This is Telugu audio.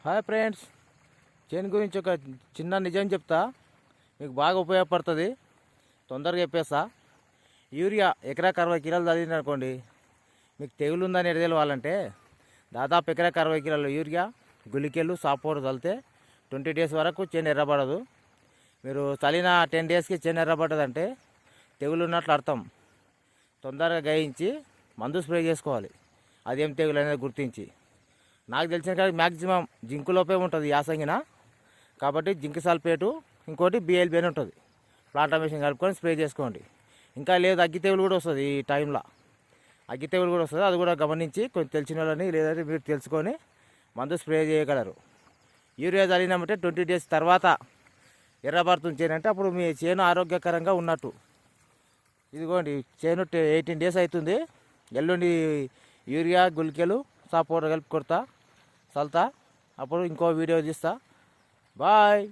హాయ్ ఫ్రెండ్స్, చేను గురించి ఒక చిన్న నిజం చెప్తా, మీకు బాగా ఉపయోగపడుతుంది. తొందరగా చెప్పేస్తా. యూరియా ఎకరాకు 60 కిలోలు చదివింది అనుకోండి, మీకు తెగులు ఉందని ఎడ తెలవాలంటే దాదాపు ఎకరాకు 60 కిలోలు యూరియా గుళికెళ్ళు సాపోరు చల్లితే 20 డేస్ వరకు చేను ఎర్రబడదు. మీరు చలిన 10 డేస్కి చేను ఎర్రబడ్డదంటే తెగులు ఉన్నట్లు అర్థం. తొందరగా గాయించి మందు స్ప్రే చేసుకోవాలి, అదేం తెగులు అనేది గుర్తించి. నాకు తెలిసిన కానీ మ్యాక్సిమం జింకు లోపే ఉంటుంది యాసంగిన, కాబట్టి జింక్ సల్ఫేటు ఇంకోటి బిఎల్బి అని ఉంటుంది. ప్లాంటమేషన్ కలుపుకొని స్ప్రే చేసుకోండి. ఇంకా లేదు, అగ్గి తెగులు కూడా వస్తుంది. ఈ టైంలో అగ్గి తెగులు కూడా వస్తుంది. అది కూడా గమనించి కొంచెం తెలిసిన వాళ్ళని లేదంటే మీరు తెలుసుకొని మందు స్ప్రే చేయగలరు. యూరియా చల్లినామంటే 20 డేస్ తర్వాత ఎర్రబడుతుంది చేను అంటే అప్పుడు మీ చేను ఆరోగ్యకరంగా ఉన్నట్టు. ఇదిగోండి, చేను 18 డేస్ అవుతుంది. ఎల్లుండి యూరియా గుళికలు సాపోర్ కలిపి కొడతా చల్తా. అప్పుడు ఇంకో వీడియో తీస్తా. బాయ్.